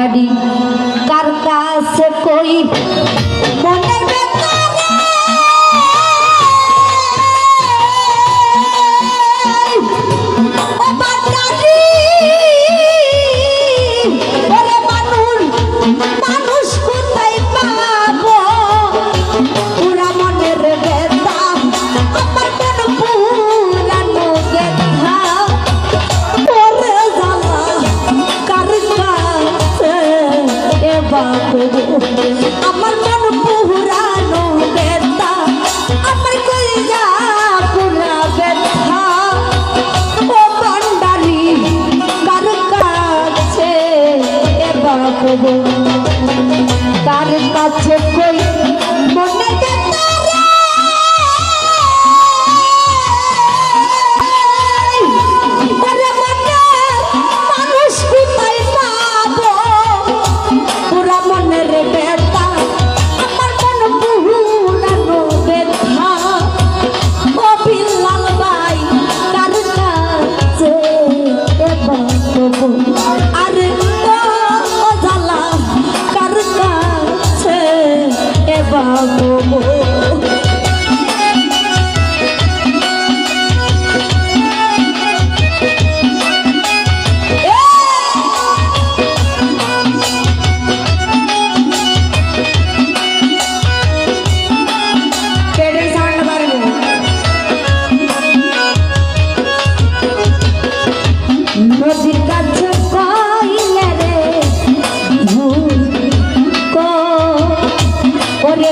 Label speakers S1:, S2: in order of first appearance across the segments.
S1: ভান্ডারি কার কাছে কই মনের ব্যথা আমার মন পুরানো ব্যথা আমার কলিজা পুরা ব্যথা ও ভান্ডারি কার কাছে এবার কবো কার কাছে কই মনে ব্যথা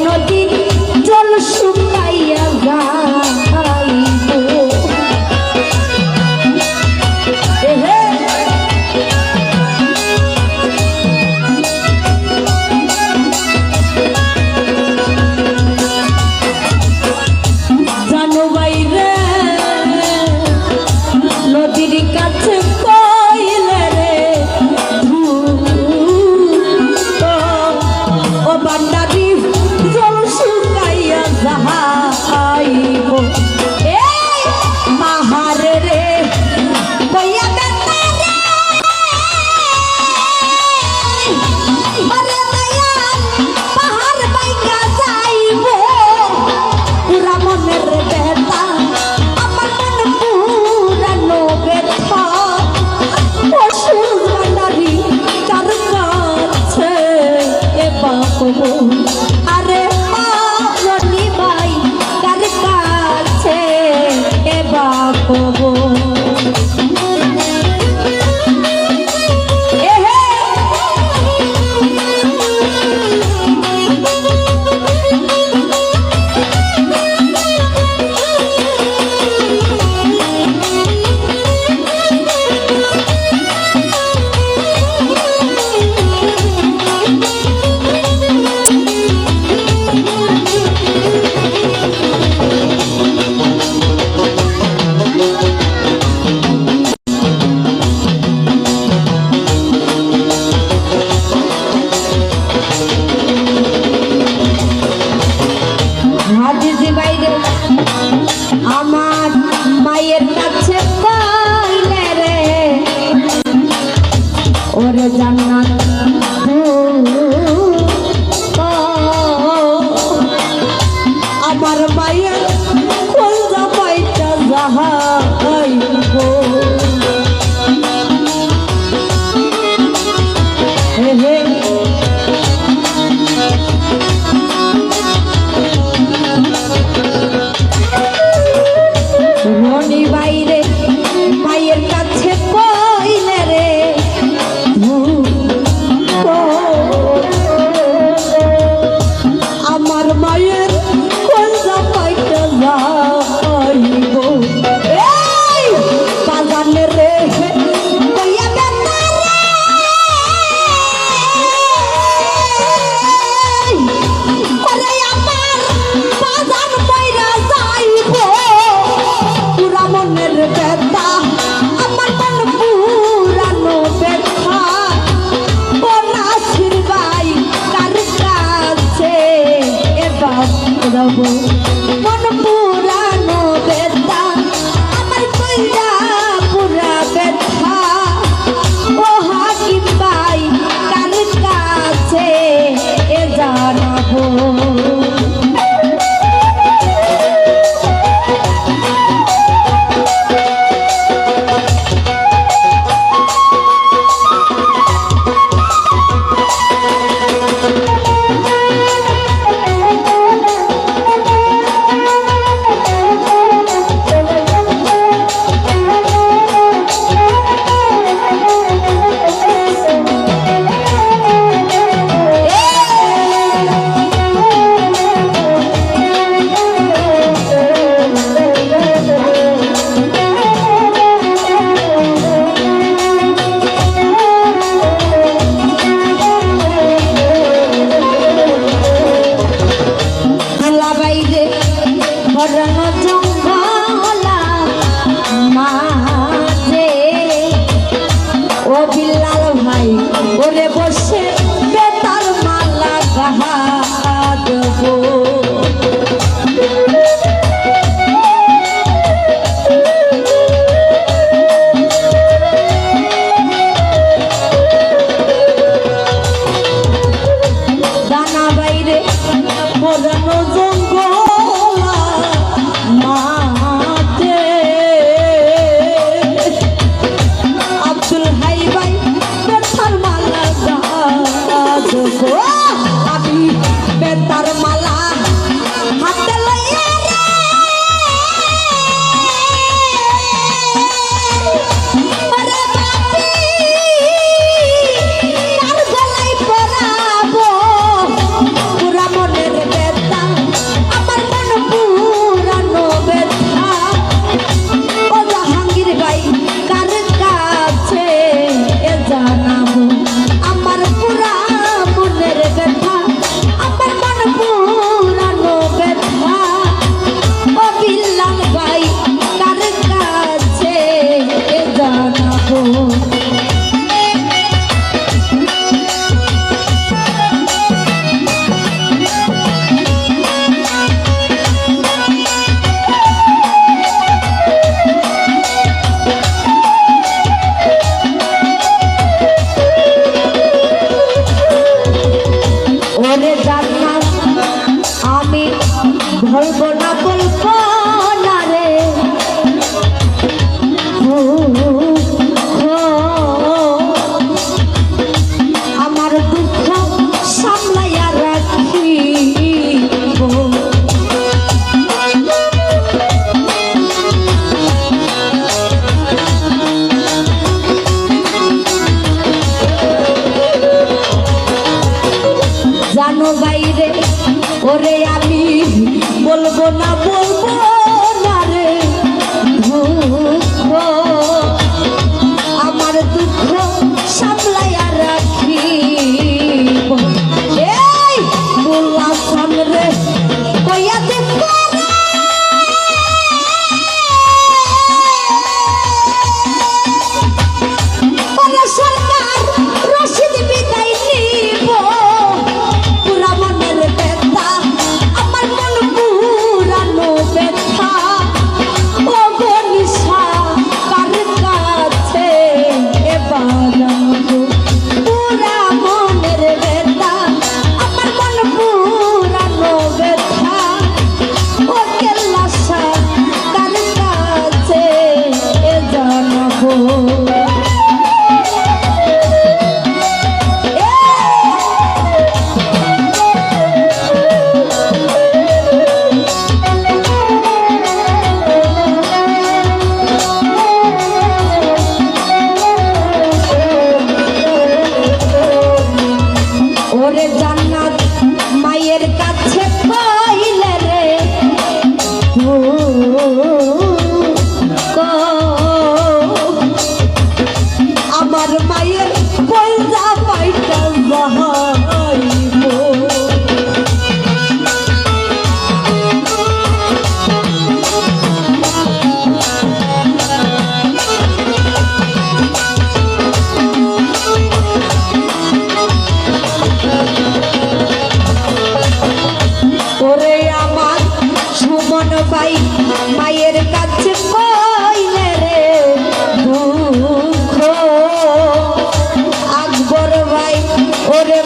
S1: নদী জল শুকাইয়া জানো বাইরে নদীর কাছে কইলে রে ও ভান্ডারি মাহারে রে বইয়া ব্যথা রে পাহাড় বাইকা যাইব পুরা মনের ব্যথা আমার মন পুরানো ব্যথা অসুর ভান্ডারি কার কাছে এবার কবো আরে রনি ভাই কার কাছে এবার কবো আমার মায়ের কাছে কইলে রে ওরে জান্নাত আমার মায়ের কলজা পাইটা যাহাইব হে হে রনি বাইরে মায়ের কাছে কইলে রে আমার মায়ের কলজা পাইতে যাইব বাজানে রে কইয়া ব্যথা রে আমার বাজান বাইরা যাইব পুরা মনের ব্যথা আমার মন পুরানো ব্যথা ও নাসির ভাই কার কাছে এবার কবো মন পুরানো ব্যথা আমার কইরা পুরা ব্যথা ও হাকিম ভাই কার ওরে বসে বেতার মালা গাহা দেবো দানা বাইরে মোরানো জঙ্গলা মাঠে আব্দুল হাই ভাই বেতার মালা গাজবো আমি বেতার মালা হাতে লইয়া রে বাপি কার গলায় পরাবো পুরা মনের ব্যথা আমার মন পুরানো ব্যথা ও জাহাঙ্গীর ভাই কার কাছে জানাবো আমার পুরা মনের ব্যথা আমার মন পুরানো ব্যথা ও বিল্লাল ভাই কার কাছে জানাবো ওরে জান্নাত আমি ধরবো না বলবো না রে আমার দুঃখ সামলাইয়া রাখিব জানো বাইরে ওরে আমি বলবো না রে দুঃখ আমার দুঃখ সামলাইয়া রাখিব এই বললাম সামনে কইয়া দেখো সরকার রশিদ বিদায় নিব পুরা মনের ব্যথা আমার মন পুরানো ব্যথা ও গনিশা কার কাছে এবার পুরা মনের ব্যথা আমার মন পুরানো ব্যথা ও কেল্লাশা কার কাছে জানাবো ওরে জান্নাত মায়ের কাছে পাইলে রে আমার মায়ের পয়সা পাইটা যাইব ওরে আমার সুমন ভাই মায়ের কাছে কইলে রে দুঃখ আকবর ভাই ওরে